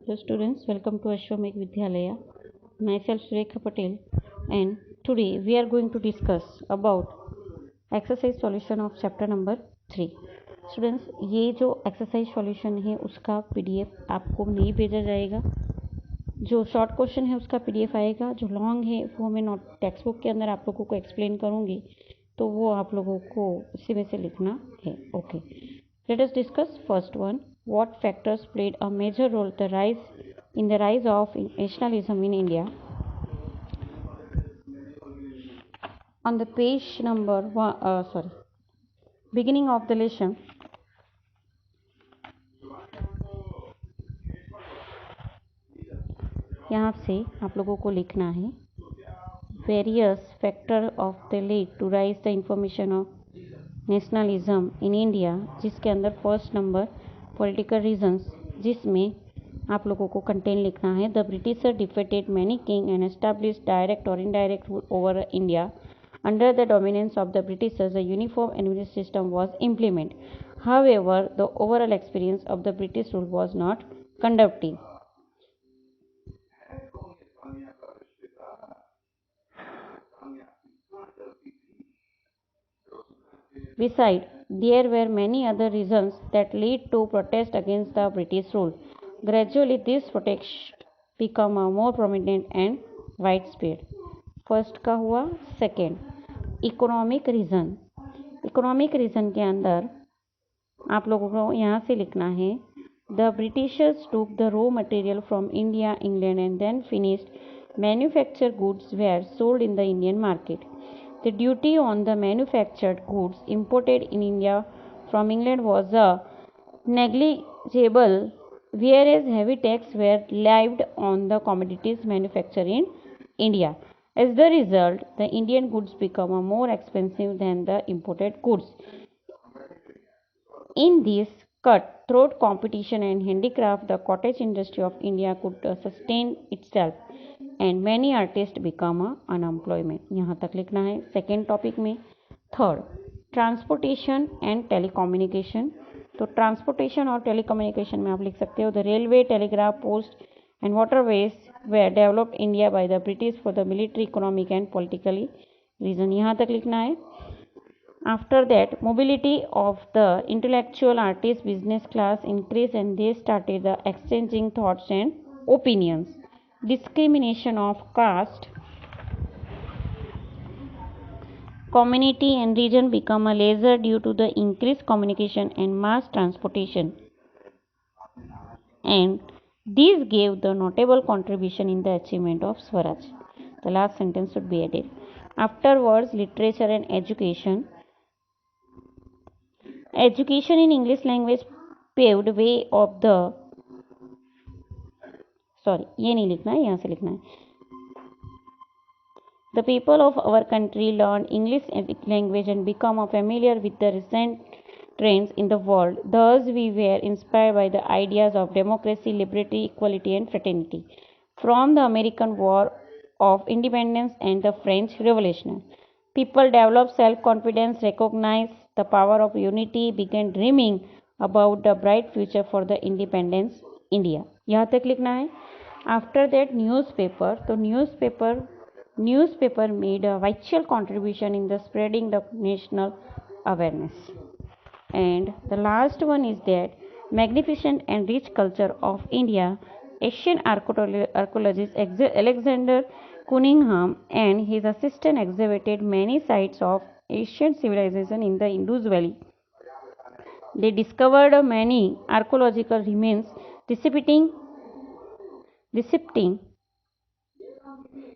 Hello students, welcome to Ashwamekh Vidyalaya. Myself Surekha Patel, and today we are going to discuss about exercise solution of chapter number 3. Students, ये जो exercise solution है उसका PDF आपको नहीं भेजा जाएगा. जो शॉर्ट क्वेश्चन है उसका PDF आएगा. जो लॉन्ग है वो मैं नोट टेक्स्ट बुक के अंदर आप लोगों को एक्सप्लेन करूँगी, तो वो आप लोगों को उसी में से लिखना है. Okay, let us discuss first one. What factors played a major role in the rise of nationalism in India? On the page number one, beginning of the lesson, यहाँ से आप लोगों को लिखना है various factors of the lead to rise the information of nationalism in India, जिसके अंदर first number political reasons, जिसमें आप लोगों को कंटेंट लिखना है. The Britisher defeated many king and established direct or indirect rule over India. Under the dominance of the Britishers a uniform administrative system was implemented. However, the overall experience of the British rule was not conducive. Besides, there were many other reasons that led to protest against the British rule. Gradually, this protest became more prominent and widespread. First का हुआ. Second, economic reason. Economic reason के अंदर आप लोगों को यहाँ से लिखना है the Britishers took the raw material from India, England and then finished manufacture goods were sold in the Indian market. The duty on the manufactured goods imported in India from England was negligible, whereas heavy taxes were levied on the commodities manufactured in India. As the result, the Indian goods became more expensive than the imported goods. In this cutthroat competition and handicraft, the cottage industry of India could sustain itself, and many artists become unemployment. यहाँ तक लिखना है second topic में. Third, transportation and telecommunication. तो transportation और telecommunication में आप लिख सकते हो the railway, telegraph, post and waterways were developed India by the British for the military, economic and politically reason. यहाँ तक लिखना है. After that, mobility of the intellectual artists, business class increased, and they started the exchanging thoughts and opinions. Discrimination of caste, community and region become a lesser due to the increased communication and mass transportation, and these gave the notable contribution in the achievement of Swaraj. The last sentence should be added. Afterwards, literature and education. Education in English language paved way of the ये नहीं लिखना है, यहाँ से लिखना है. The people of our country learned English language and become familiar with the recent trends in the world. Thus, we were inspired by the ideas of democracy, liberty, equality, and fraternity from the American War of Independence and the French Revolution. People developed self-confidence, recognized the power of unity, began dreaming about the bright future for the independence India. यहाँ तक लिखना है. After that, newspaper. तो newspaper made a vital contribution in the spreading the national awareness. And the last one is that magnificent and rich culture of India. Asian archaeologist Alexander Cunningham and his assistant exhibited many sites of ancient civilization in the Indus Valley. They discovered many archaeological remains depicting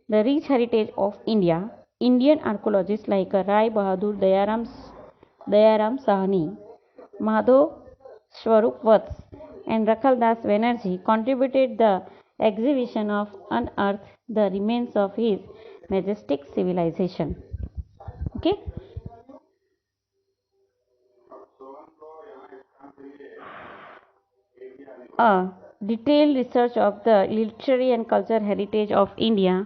the rich heritage of India. Indian archaeologists like Rai Bahadur, Dayaram Sahni, Madhav Swarup Vats, and Rakhal Das Banerjee contributed the exhibition of unearthed the remains of his majestic civilization. Okay. A detailed research of the literary and cultural heritage of India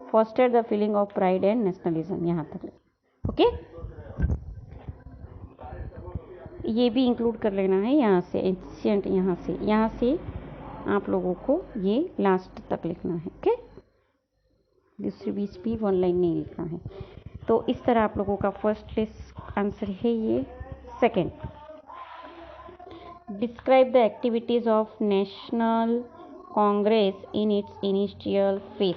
fostered the feeling of pride and nationalism. यहाँ तक. Okay. ये भी include कर लेना है यहाँ से, ancient यहाँ से आप लोगों को ये लास्ट तक लिखना है। ओके, दूसरी बीच भी वन लाइन नहीं लिखना है। तो इस तरह आप लोगों का फर्स्ट लिस्ट आंसर है ये। Second, describe the activities of national Congress in its initial phase.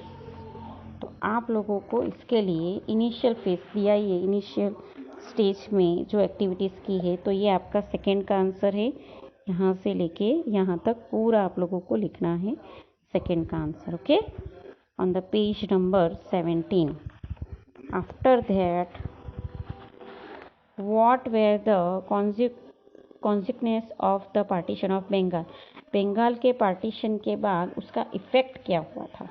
तो आप लोगों को इसके लिए इनिशियल फेज दिया, ये इनिशियल स्टेज में जो एक्टिविटीज़ की है, तो ये आपका सेकंड का आंसर है। यहाँ से लेके यहाँ तक पूरा आप लोगों को लिखना है सेकंड का answer. Okay, on the page number 17। After that, what were the consequence of the partition of Bengal. Bengal के पार्टीशन के बाद उसका इफेक्ट क्या हुआ था,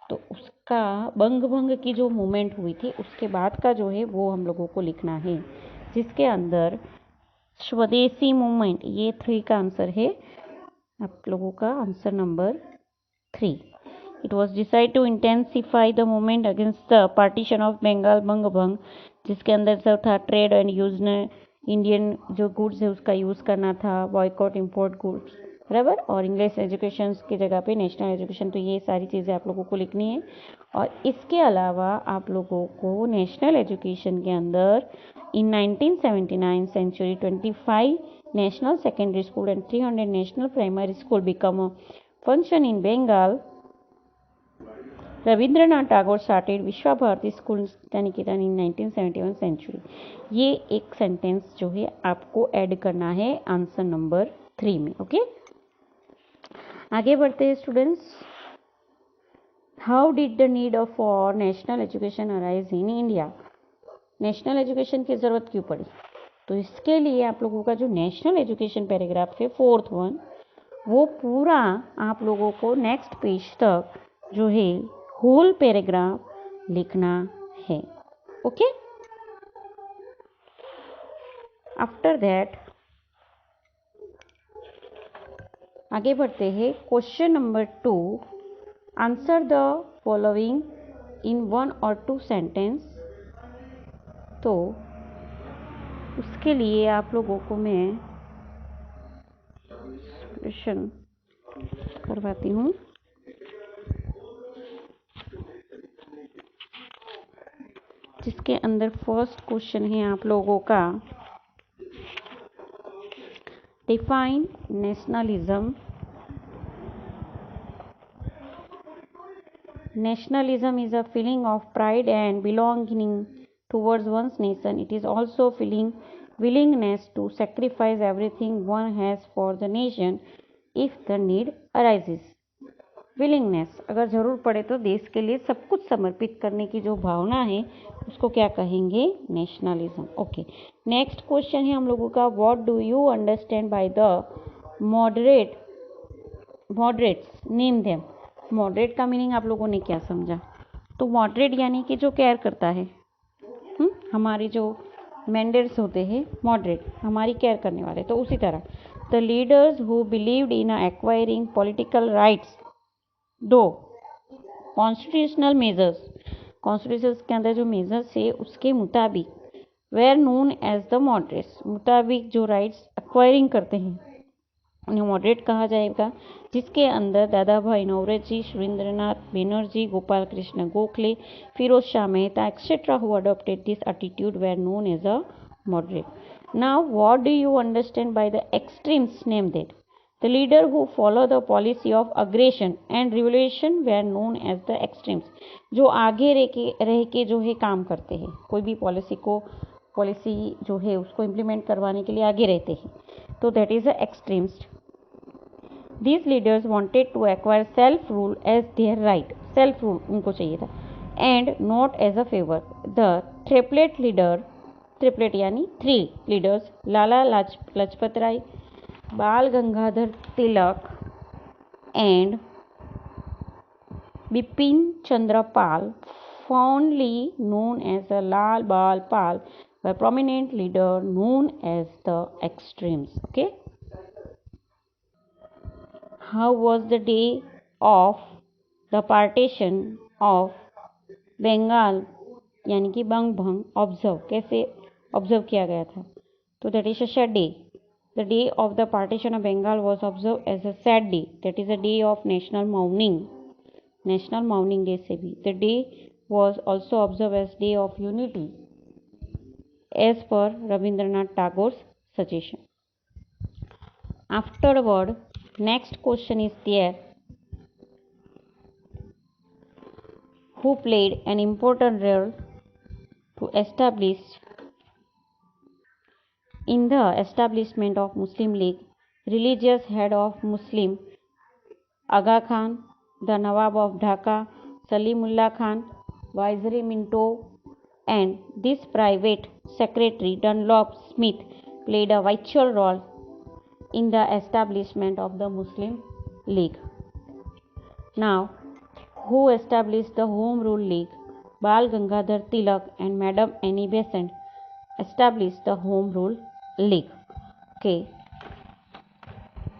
तो उसका बंग की जो मूवमेंट हुई थी उसके बाद का जो है वो हम लोगों को लिखना है, जिसके अंदर स्वदेशी मूवमेंट, ये 3 का आंसर है आप लोगों का answer number 3। It was decide to intensify the movement against the partition of Bengal, Banga Bhanga, जिसके अंदर सब था ट्रेड एंड यूज ने इंडियन जो गुड्स है उसका यूज़ करना था, बॉयकॉट इम्पोर्ट गुड्स, बराबर, और इंग्लिश एजुकेशन की जगह पे नेशनल एजुकेशन। तो ये सारी चीज़ें आप लोगों को लिखनी है। और इसके अलावा आप लोगों को नेशनल एजुकेशन के अंदर in 1979 century 25 national secondary school and 300 national primary school become a function in Bengal. Rabindranath Tagore started Vishwa Bharati school Niketan in 1971 century. ये एक सेंटेंस जो है आपको ऐड करना है आंसर नंबर 3 में। ओके, आगे बढ़ते हैं students. How did the need for national education arise in India. National education की ज़रूरत क्यों पड़ी, तो इसके लिए आप लोगों का जो नेशनल एजुकेशन पैराग्राफ है 4th वन, वो पूरा आप लोगों को नेक्स्ट पेज तक जो है होल पैराग्राफ लिखना है। ओके, आफ्टर दैट आगे बढ़ते हैं। Question number 2, answer the following in 1 or 2 sentence. तो उसके लिए आप लोगों को मैं क्वेश्चन करवाती हूँ। जिसके अंदर फर्स्ट क्वेश्चन है आप लोगों का, define nationalism. Nationalism is a feeling of pride and belonging towards one's nation. It is also feeling willingness to sacrifice everything one has for the nation if the need arises. Willingness, अगर ज़रूर पड़े तो देश के लिए सब कुछ समर्पित करने की जो भावना है उसको क्या कहेंगे, नेशनलिज्म। ओके, नेक्स्ट क्वेश्चन है हम लोगों का, what do you understand by the moderates, name them. Moderate का मीनिंग आप लोगों ने क्या समझा, तो मॉडरेट यानी कि जो केयर करता है, हमारे जो मेंडर्स होते हैं मॉडरेट, हमारी केयर करने वाले। तो उसी तरह the leaders who believed in acquiring political rights through constitutional measures, constitution के अंदर जो मेजर्स है उसके मुताबिक, were known as the moderates, मुताबिक जो राइट्स एक्वायरिंग करते हैं उन्हें मॉडरेट कहा जाएगा। जिसके अंदर Dadabhai Naoroji, Surendranath Banerjee, Gopal Krishna Gokhale, Firoz Shah Mehta etcetera who adopted this attitude were known as a moderate. Now what do you understand by the extremes, name that. The leader who follow the policy of aggression and revolution were known as the extremes, जो आगे रह के जो है काम करते हैं, कोई भी पॉलिसी जो है उसको इम्प्लीमेंट करवाने के लिए आगे रहते हैं, तो that is a extremist. These leaders wanted to acquire self-rule as their right, self-rule उनको चाहिए था, and not as a favor. The triplet leader, triplet यानी 3 leaders, लाला लाजपत राय, बाल Gangadhar Tilak and Bipin Chandra Pal, fondly known as the Lal Bal Pal, were prominent leader known as the extremes. Okay. How was the day of the partition of Bengal यानी कि बंग भंग observe, कैसे observe किया गया था, तो that is a sad day. The day of the partition of Bengal was observed as a sad day. That is a day of national mourning. National mourning day से भी. The day was also observed as day of unity as per Rabindranath Tagore's suggestion. Afterward, next question is there. Who played an important role to establish in the establishment of Muslim League? Religious head of Muslim Aga Khan, the Nawab of Dhaka, Salimullah Khan, Viceroy Minto, and this private secretary Dunlop Smith played a vital role in the establishment of the Muslim League. Now, who established the Home Rule League? Bal Gangadhar Tilak and Madam Annie Besant established the Home Rule League. Okay.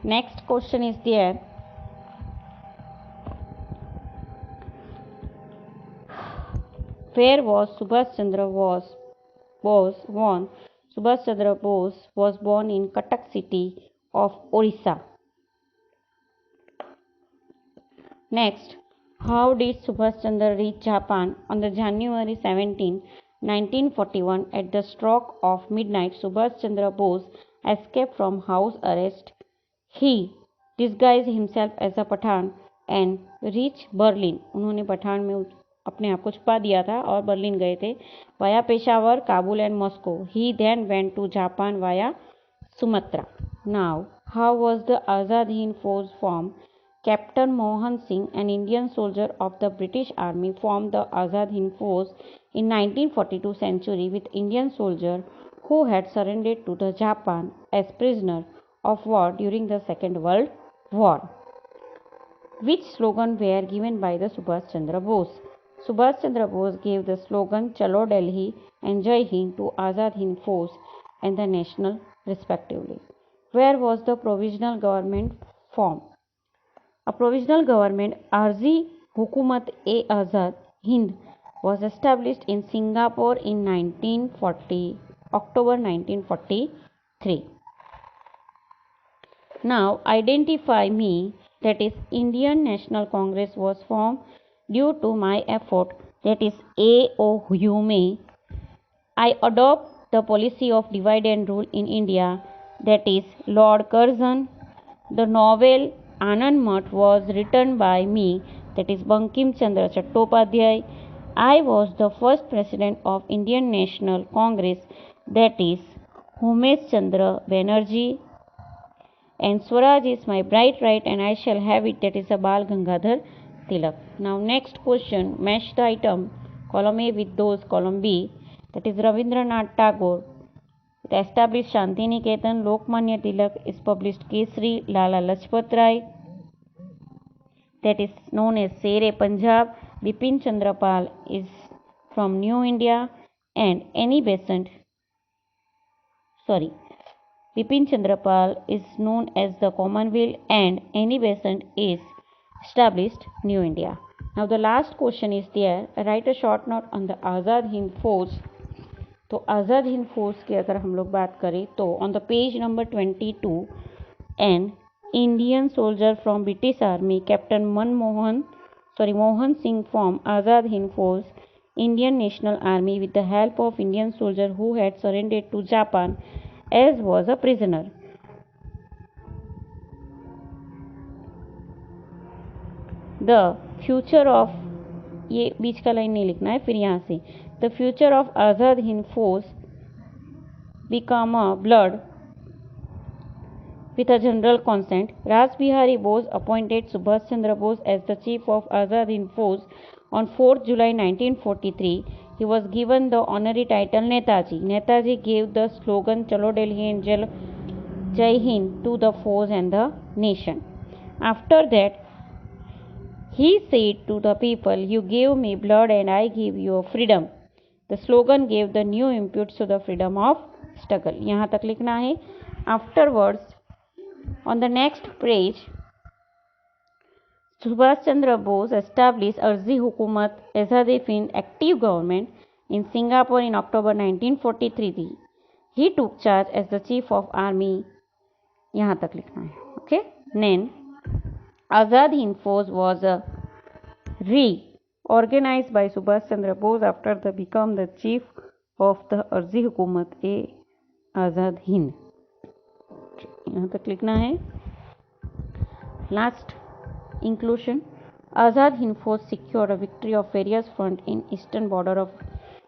Next question is there. Where was Subhash Chandra Bose born? Subhash Chandra Bose was born in Cuttack city of Orissa. Next, how did Subhash Chandra reach Japan? On the January 17, 1941, at the stroke of midnight, Subhash Chandra Bose escaped from house arrest. He disguised himself as a Pathan and reached Berlin. उन्होंने पठान में अपने आप को छुपा दिया था और Berlin गए थे. Via Peshawar, Kabul and Moscow. He then went to Japan via Sumatra. Now, how was the Azad Hind Force formed? Captain Mohan Singh, an Indian soldier of the British Army, formed the Azad Hind Force in 1942 century with Indian soldiers who had surrendered to the Japan as prisoners of war during the Second World War. Which slogan were given by the Subhash Chandra Bose? Subhash Chandra Bose gave the slogan Chalo Delhi and Jai Hind to Azad Hind Force and the National respectively. Where was the provisional government formed? A provisional government, Arzi Hukumat-e-Azad Hind, was established in Singapore in October 1943. Now, identify me, that is Indian National Congress was formed due to my effort, that is A.O. Hume. I adopt the policy of divide and rule in India, that is Lord Curzon. The novel Anand Math was written by me, that is Bankim Chandra Chattopadhyay. I was the first president of Indian National Congress, that is Umesh Chandra Banerjee. And Swaraj is my bright right and I shall have it, that is a Bal Gangadhar Tilak. Now next question, match the item column A with those column B, that is Rabindranath Tagore. It established Shanti Niketan. Lokmanya Tilak is published Kesari. Lala Lajpat Rai, that is known as Sere Punjab. Bipin Chandra Pal is from New India and Annie Besant. Bipin Chandra Pal is known as the Commonwealth and Annie Besant is established New India. Now the last question is there. Write a short note on the Azad Hind Force. तो आज़ाद Hind force की अगर हम लोग बात करें तो on the page number 22 an Indian soldier from British army captain Mohan Singh from Azad Hind force Indian national army with the help of Indian soldier who had surrendered to Japan as was a prisoner. The future of, ये बीच का line नहीं लिखना है, फिर यहाँ से the future of Azad Hind Force became a blood with a general consent. Raj Bihari Bose appointed Subhash Chandra Bose as the chief of Azad Hind Force on 4th July 1943. He was given the honorary title Netaji. Netaji gave the slogan Chalo Delhi and Jai Hind to the force and the nation. After that, he said to the people, "You gave me blood and I give you freedom." The slogan gave the new impetus to the freedom of struggle. यहाँ तक लिखना है. Afterwards, on the next page, Subhash Chandra Bose established Arzi Hukumat-e-Azad Hind active government in Singapore in October 1943. He took charge as the chief of army, यहाँ तक लिखना है. Okay. Then Azad Hind Fauj was reorganized by Subhash Chandra Bose after the become the chief of the अर्जी हुकूमत ए आज़ाद हिंद. यहाँ तक लिखना है. Last inclusion. Azad Hind Force secured a victory of various fronts in eastern border of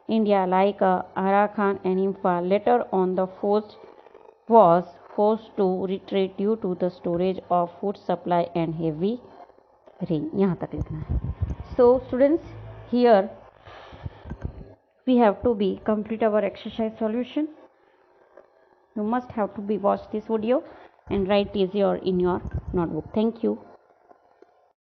India like Arakan and Imphal. Later on, the force was forced to retreat due to the storage of food supply and heavy rain. यहाँ तक लिखना है. So students, here we have to be complete our exercise solution. You must have to be watch this video and write easier in your notebook. Thank you.